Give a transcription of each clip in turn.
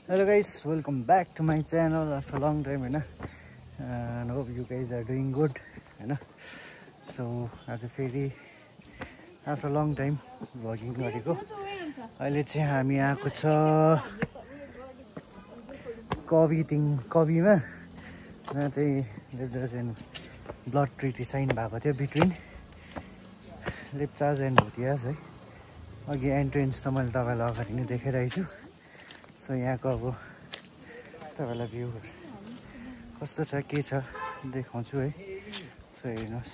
Hello guys, welcome back to my channel after a long time, and hope you guys are doing good, So after a long time vlogging गरेको अहिले चाहिँ हामी आएको छ कविमा जहाँ चाहिँ लेप्चाज एन्ड ब्लड ट्रिटी साइन भएको थियो बिट्विन लेप्चाज एन्ड भोटियाज है। अघि एन्ट्रेन्स त मैले तपाईँलाई अगाडि नै देखाइरहेको छु। सो यहाँको अब तपाईँलाई भ्यू कस्तो छ के छ देखाउँछु है। सो हेर्नुहोस्,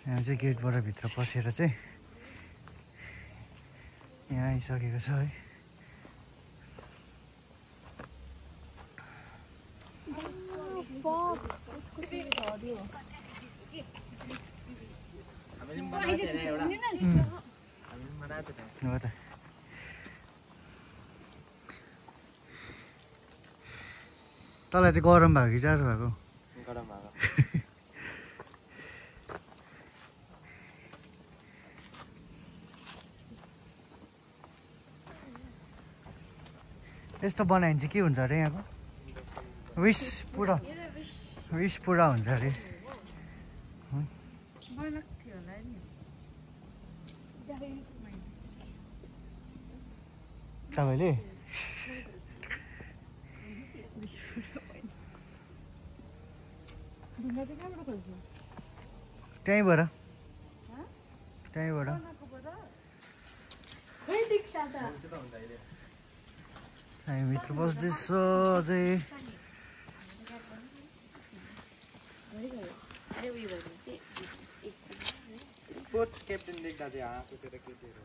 यहाँ चाहिँ गेटबाट भित्र पसेर चाहिँ यहाँ आइसकेको छ है। हो त तँलाई चाहिँ गरम भएको कि जाडो भएको? गरम भएको। यस्तो बनायो भने चाहिँ के हुन्छ अरे यहाँको? विस पुरा हुन्छ अरे। तपाईँले त्यहीँबाट हामी भित्र बस्दैछ अझै। स्पोर्ट्स क्याप्टेन देख्दा चाहिँ हाँस उठेर केटीहरू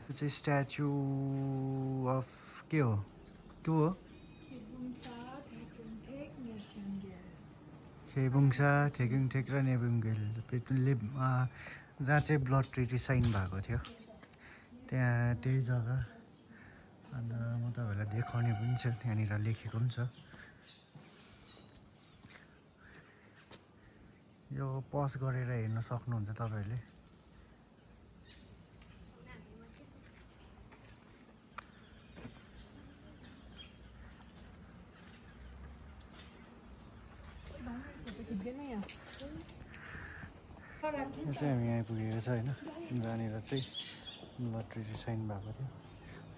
यो चाहिँ स्ट्याचु अफ के हो? खेबुङसा थेकुङथेक र नेबुङगेल जहाँ चाहिँ ब्लड ट्रिटी साइन भएको थियो त्यहाँ त्यही जग्गा। अन्त म तपाईँहरूलाई देखाउने पनि छ, त्यहाँनिर लेखेको पनि छ। यो पज गरेर हेर्न सक्नुहुन्छ तपाईँहरूले। यो चाहिँ हामी आइपुगेको छ होइन, जहाँनिर चाहिँ ब्लड ट्रिटी साइन भएको थियो।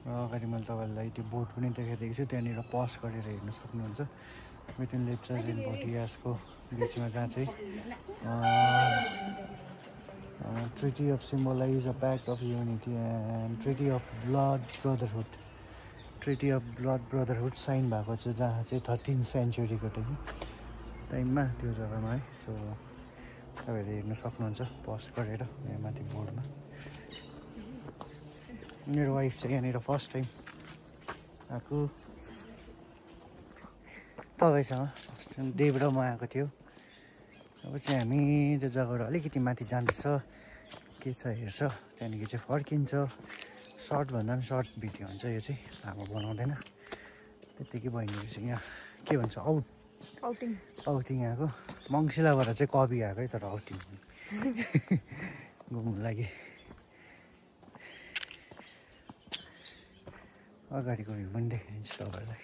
र अगाडि मैले तपाईँहरूलाई त्यो बोर्ड पनि देखाइदिएको छु, त्यहाँनिर पज गरेर हेर्न सक्नुहुन्छ। बिट्विन लेप्चाज एन्ड भोटियाजको बिचमा जहाँ चाहिँ treaty of symbolize a pact of unity and treaty of blood brotherhood sign भएको छ, जहाँ चाहिँ 13th सेन्चुरीको टाइममा त्यो जग्गामा है। सो तपाईँहरूले हेर्न सक्नुहुन्छ पज गरेर यहाँ माथि बोर्डमा। मेरो वाइफ चाहिँ यहाँनिर फर्स्ट टाइम आएको, तपाईँसँग फर्स्ट टाइम देव र म आएको थियो। अब चाहिँ हामी त्यो जग्गाबाट अलिकति माथि जाँदैछ, के छ हेर्छ, त्यहाँदेखि चाहिँ फर्किन्छ। सर्टभन्दा पनि सर्ट भिडियो हुन्छ यो चाहिँ, लामो बनाउँदैन। त्यत्तिकै बहिनीहरू चाहिँ यहाँ के भन्छ आउटिङ आएको। मङ्सिलाबाट चाहिँ कवि आएको है, तर आउटिङ घुम्नु लागि। अगाडिको भ्यू पनि देखाइदिन्छु तपाईँहरूलाई।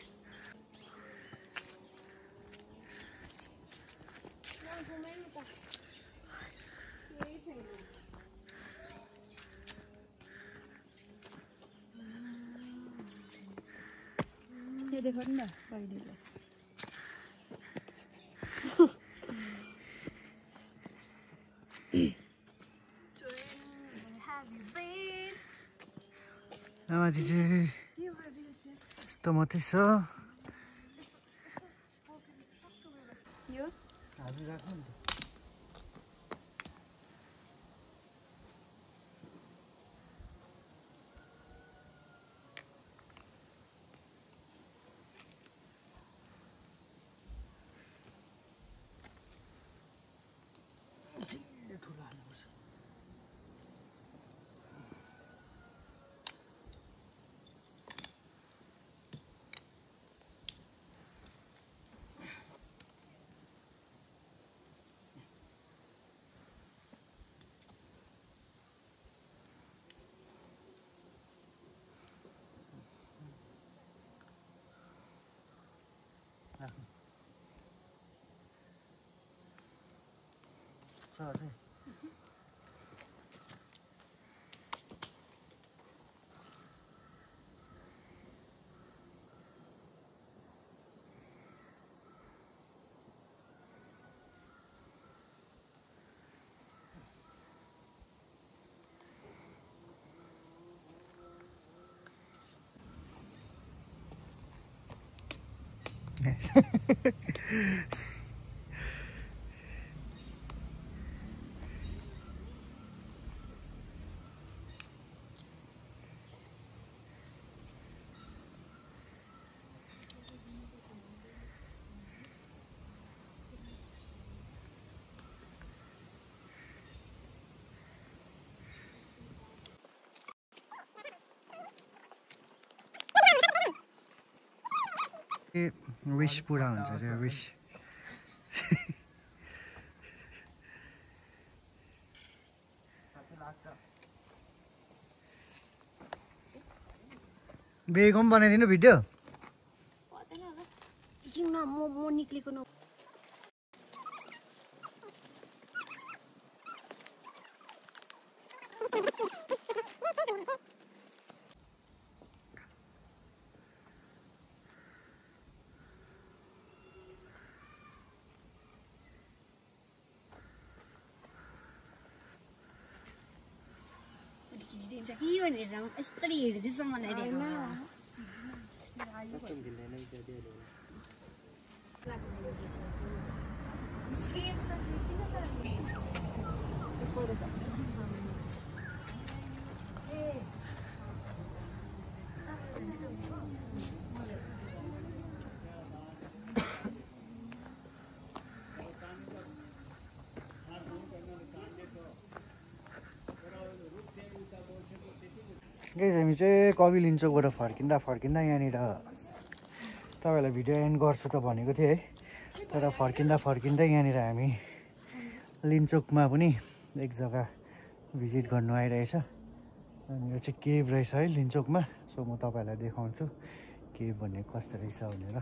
देखो ना बहिनीले माथि चाहिँ यस्तो मात्रै छ। Sorry. विश पुरा हुन्छ अरे विश बेगो पनि बनाइदिनु भिडियो म निक्लेको न दिन्छ कि भनेर यस्तरी हेर्दैछ मलाई हामी चाहिँ कवि लिन्चोकबाट फर्किँदा यहाँनिर तपाईँहरूलाई भिडियो एन्ड गर्छु त भनेको थिएँ है तर फर्किँदा यहाँनिर हामी लिन्चोकमा पनि एक जग्गा भिजिट गर्नु आइरहेछ यहाँनिर चाहिँ केभ रहेछ है लिन्चोकमा सो म तपाईँहरूलाई देखाउँछु केभ भन्ने कस्तो रहेछ भनेर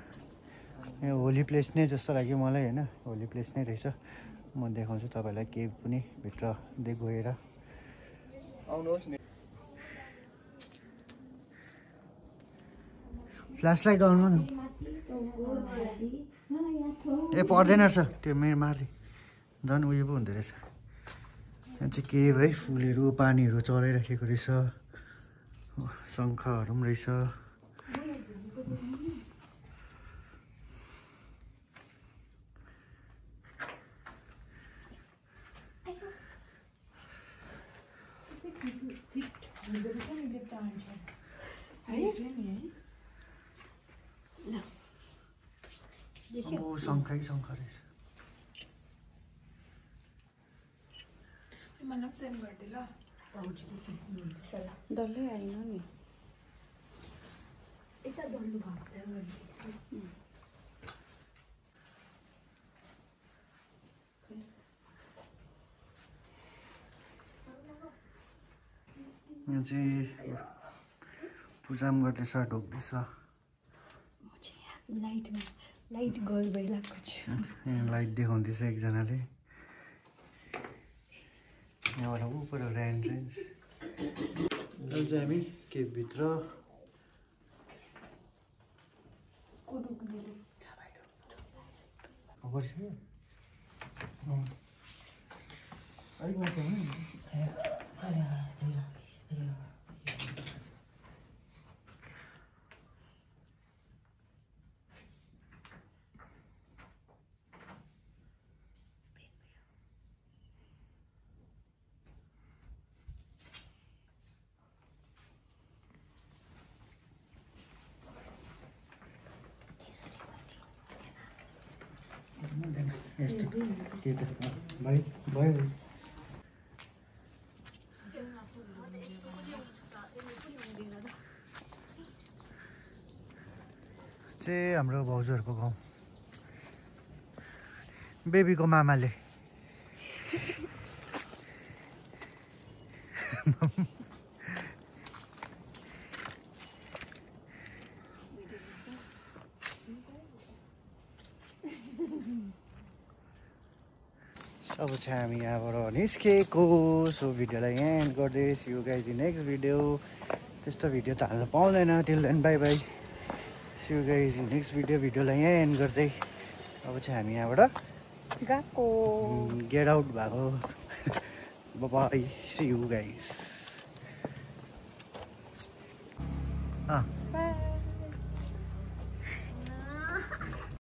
यहाँ होली प्लेस नै जस्तो लाग्यो मलाई होइन होली प्लेस नै रहेछ म देखाउँछु तपाईँहरूलाई केभ पनि भित्र गएर आउनुहोस् फ्ल्यास लाइट आउनु न ए पर्दैन रहेछ त्यो मेरो मार्दै झन् उयो पो हुँदो रहेछ यहाँ चाहिँ केभ है फुलहरू पानीहरू चलाइराखेको रहेछ शङ्खहरू पनि रहेछ शङ्खै शङ्ख रहेछ मलाई सेन्ड गरिदिए ल डल्लै आएन नि यता डल्लो भएको यहाँ चाहिँ पूजा पनि गर्दैछ ढोक्दैछ लाइट गर्ल भइरहेको छु यहाँ लाइट देखाउँदैछ एकजनाले यहाँबाट ऊपर एउटा एन्ट्रेन्स अहिले चाहिँ हामी केभभित्र अलिक माथि भाइ भयो चाहिँ हाम्रो भाउजूहरूको गाउँ बेबीको मामाले अब चाहिँ हामी यहाँबाट निस्केको सो भिडियोलाई यहाँ एन्ड गर्दै see you guys in next video त्यस्तो भिडियो त हाल्नु पाउँदैन till then bye bye see you guys in next भिडियोलाई यहाँ एन्ड गर्दै अब चाहिँ हामी यहाँबाट गएको गेट आउट भएको bye see you guys by